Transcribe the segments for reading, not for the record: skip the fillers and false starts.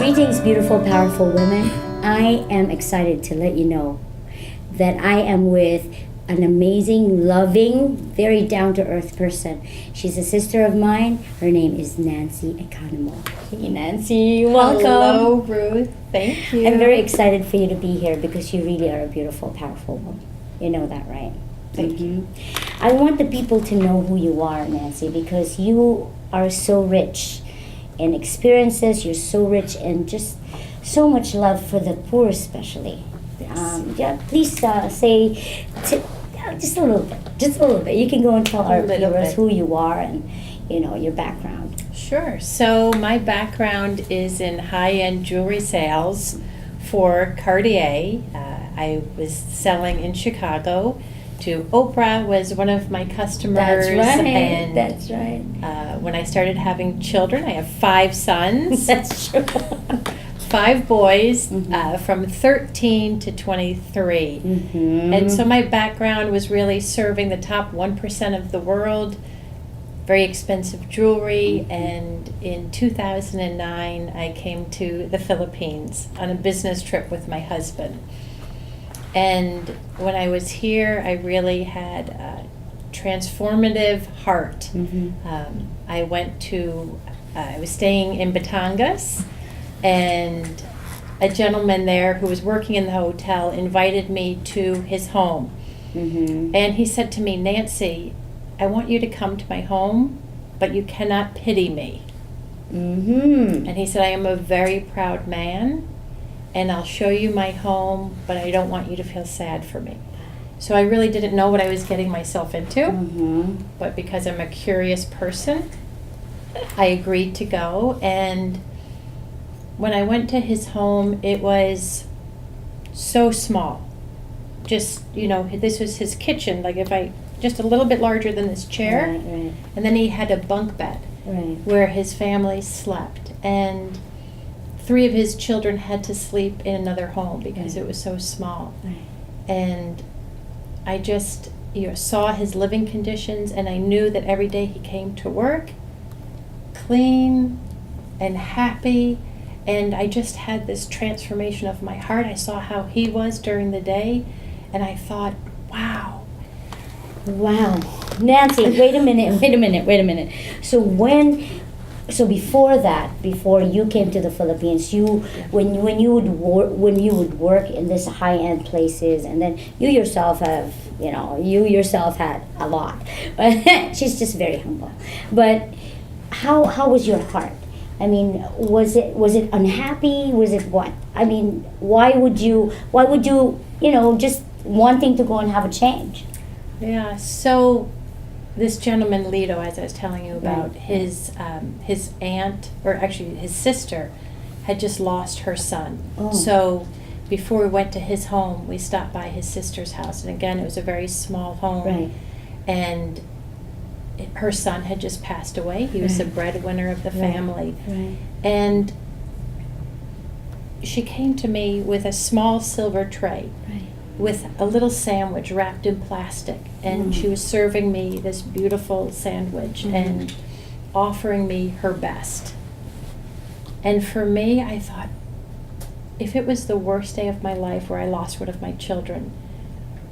Greetings, beautiful, powerful women. I am excited to let you know that I am with an amazing, loving, very down-to-earth person. She's a sister of mine. Her name is Nancy Economou. Hey, Nancy, welcome. Hello, Ruth. Thank you. I'm very excited for you to be here because you really are a beautiful, powerful woman. You know that, right? Thank you. I want the people to know who you are, Nancy, because you are so rich in experiences. You're so rich in just so much love for the poor, especially. Please say just a little bit. You can go and tell our viewers who you are and your background. Sure. So my background is in high-end jewelry sales for Cartier. I was selling in Chicago. To Oprah was one of my customers. That's right. And, that's right. When I started having children, I have 5 sons. That's true. 5 boys, from 13 to 23. Mm-hmm. And so my background was really serving the top 1% of the world, very expensive jewelry. And in 2009, I came to the Philippines on a business trip with my husband. And when I was here, I really had a transformative heart. Mm-hmm. I was staying in Batangas, and a gentleman there who was working in the hotel invited me to his home. Mm-hmm. And he said to me, "Nancy, I want you to come to my home, but you cannot pity me." Mm-hmm. And he said, "I am a very proud man, and I'll show you my home, but I don't want you to feel sad for me." So I really didn't know what I was getting myself into, Mm-hmm. but because I'm a curious person, I agreed to go. And when I went to his home, it was so small. Just, this was his kitchen, just a little bit larger than this chair. Right. And then he had a bunk bed Right. where his family slept. And 3 of his children had to sleep in another home because Right. it was so small. Right. And I just saw his living conditions, and I knew that every day he came to work clean and happy, and I just had this transformation of my heart. I saw how he was during the day, and I thought, wow. Nancy, wait a minute. So before you came to the Philippines, when you would work in this high-end places, and then you yourself had a lot. She's just very humble. But how was your heart? I mean, was it unhappy? Was it what? I mean, why would you just wanting to go and have a change? Yeah, so this gentleman, Lido, as I was telling you about, Right. his aunt, or actually his sister, had just lost her son. Oh. So before we went to his home, we stopped by his sister's house. And again, it was a very small home. Right. And her son had just passed away. He was the Right. breadwinner of the Right. family. Right. And she came to me with a small silver tray Right. with a little sandwich wrapped in plastic, and she was serving me this beautiful sandwich and offering me her best. And for me, I thought, if it was the worst day of my life where I lost one of my children,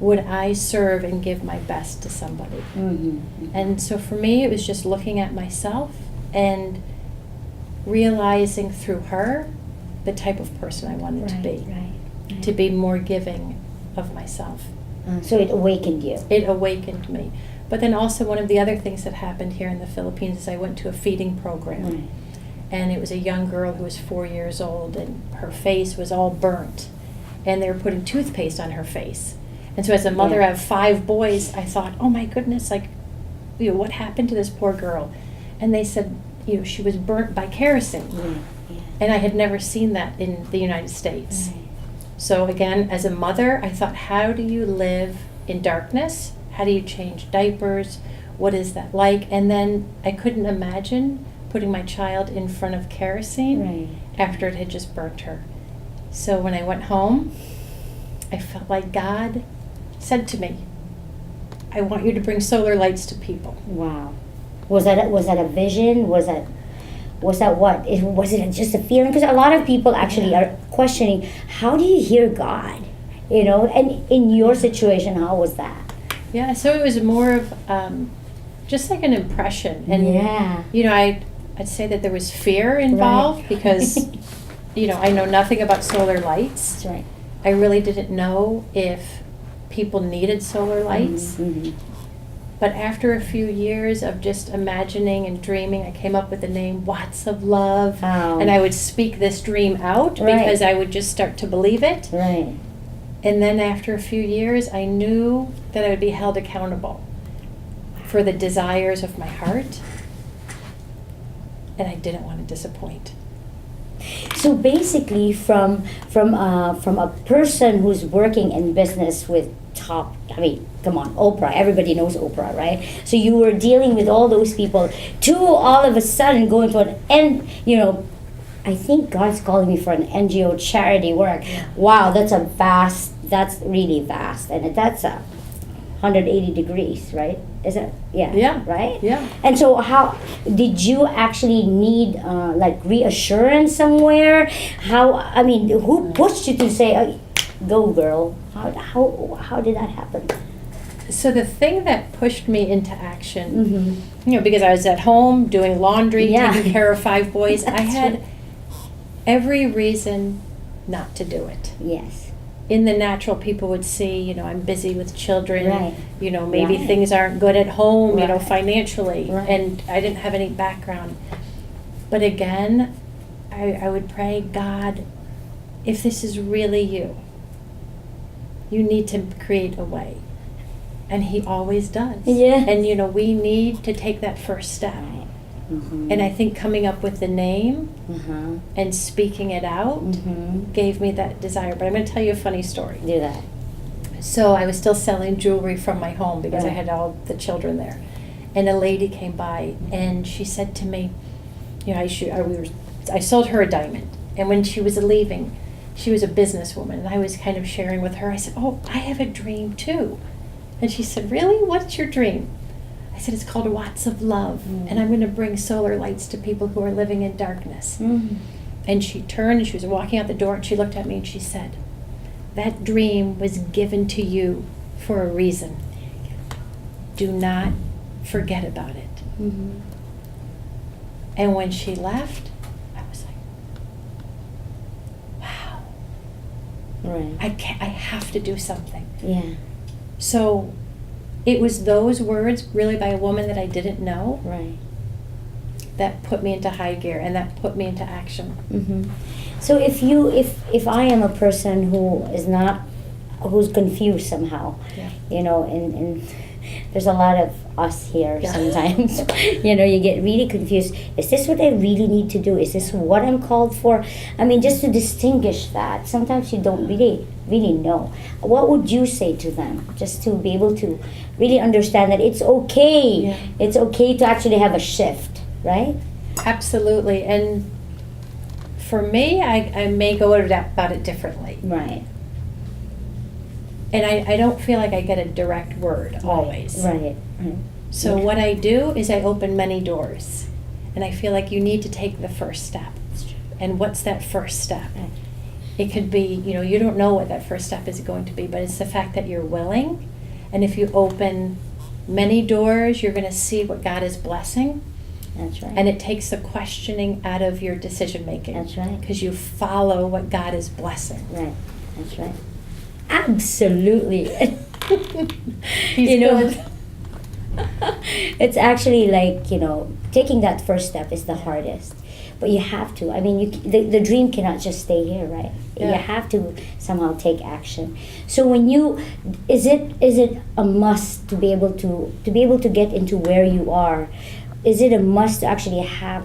would I serve and give my best to somebody? Mm-hmm. And so for me, it was just looking at myself and realizing through her the type of person I wanted to be. Right. To be more giving of myself. So it awakened you. It awakened me. But then also one of the other things that happened here in the Philippines is I went to a feeding program. Right. And it was a young girl who was 4 years old, and her face was all burnt. And they were putting toothpaste on her face. And so as a mother of 5 boys, I thought, oh my goodness, what happened to this poor girl? And they said, she was burnt by kerosene. Yeah. And I had never seen that in the United States. Right. So again, as a mother, I thought, how do you live in darkness? How do you change diapers? What is that like? And then I couldn't imagine putting my child in front of kerosene Right. after it had just burnt her. So when I went home, I felt like God said to me, I want you to bring solar lights to people. Wow. Was that a vision? Was Was that what? Was it just a feeling? Because a lot of people actually are questioning, how do you hear God? You know, and in your situation, how was that? Yeah, so it was more of just like an impression. And, Yeah. you know, I'd say that there was fear involved because, you know, I know nothing about solar lights. That's right. I really didn't know if people needed solar lights. Mm-hmm. But after a few years of just imagining and dreaming, I came up with the name Watts of Love. Oh. And I would speak this dream out Right. because I would just start to believe it. Right. And then after a few years, I knew that I would be held accountable for the desires of my heart. And I didn't want to disappoint. So basically, from a person who's working in business with top, I mean, come on, Oprah. Everybody knows Oprah, right? So you were dealing with all those people to all of a sudden going to I think God's calling me for an NGO charity work. Wow, that's really vast, and that's a 180 degrees, right? Is it? Yeah. Yeah. Right? Yeah. And so how did you actually need like reassurance somewhere? Who pushed you to say, go girl? How did that happen? So the thing that pushed me into action, Mm-hmm. because I was at home doing laundry, Yeah. taking care of 5 boys, I That's had right. every reason not to do it. Yes. In the natural, people would see, I'm busy with children, Right. Maybe Right. things aren't good at home, Right. financially, Right. and I didn't have any background. But again, I would pray, God, if this is really you need to create a way. And He always does. Yeah. And, we need to take that first step. Right. Mm-hmm. And I think coming up with the name Uh-huh. and speaking it out Mm-hmm. gave me that desire. But I'm going to tell you a funny story. Do that. So I was still selling jewelry from my home because I Right. had all the children there. And a lady came by and she said to me, I sold her a diamond. And when she was leaving, she was a businesswoman. And I was kind of sharing with her. I said, oh, I have a dream too. And she said, really? What's your dream? I said, it's called Watts of Love. And I'm going to bring solar lights to people who are living in darkness. Mm-hmm. And she turned and she was walking out the door and she looked at me and she said, that dream was given to you for a reason. Do not forget about it. Mm-hmm. And when she left, I was like, wow, Right. I have to do something. Yeah. So it was those words really by a woman that I didn't know Right. that put me into high gear and that put me into action. Mm-hmm. So if I am a person who's confused somehow, Yeah. and there's a lot of us here Yeah. sometimes, you get really confused. Is this what I really need to do? Is this what I'm called for? I mean, just to distinguish that, sometimes you don't really know. What would you say to them, just to be able to really understand that it's okay? Yeah. It's okay to actually have a shift, right? Absolutely. And for me, I may go about it differently. Right. And I don't feel like I get a direct word always. Right. So Yeah. what I do is I open many doors. And I feel like you need to take the first step. And what's that first step? Right. It could be, you don't know what that first step is going to be, but it's the fact that you're willing. And if you open many doors, you're going to see what God is blessing. That's right. And it takes the questioning out of your decision making. That's right. Because you follow what God is blessing. Right. That's right. Absolutely. He's good. It's actually like, taking that first step is the hardest. But you have to. I mean, the dream cannot just stay here, right? Yeah. You have to somehow take action. So when is it a must to be able to get into where you are? Is it a must to actually have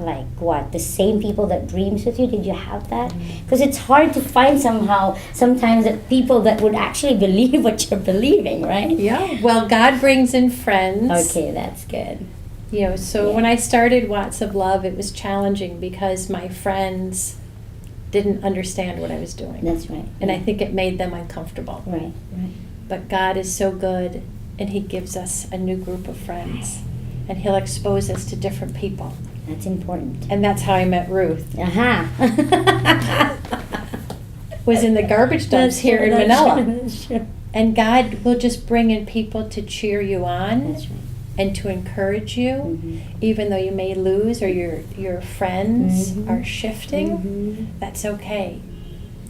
the same people that dreams with you? Did you have that? Because it's hard to find sometimes that people that would actually believe what you're believing, right? Yeah. Well, God brings in friends. Okay, that's good. So Yeah. when I started Watts of Love, it was challenging because my friends didn't understand what I was doing. That's right. And I think it made them uncomfortable. Right. But God is so good, and He gives us a new group of friends. And He'll expose us to different people. That's important. And that's how I met Ruth. Aha. Was in the garbage dumps That's here true, in that's Manila. true, that's true. And God will just bring in people to cheer you on That's right. and to encourage you, Mhm. even though you may lose or your friends Mhm. are shifting. Mhm. That's okay.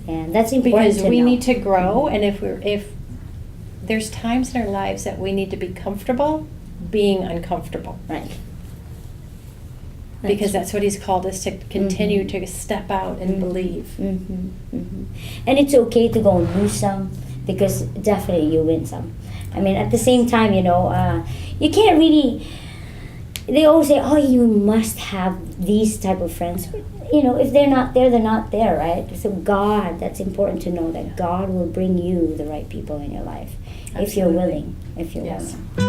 And that's important Because to we know. need to grow, and if there's times in our lives that we need to be comfortable being uncomfortable. Right. Because that's what he's called us to continue Mhm. to step out and believe. Mm-hmm, mm-hmm. And it's okay to go and lose some, because definitely you win some. I mean, at the same time, you can't really. They always say, "Oh, you must have these type of friends." But, if they're not there, they're not there, right? So God, that's important to know that God will bring you the right people in your life if you're Absolutely. willing. If you're Yes. willing.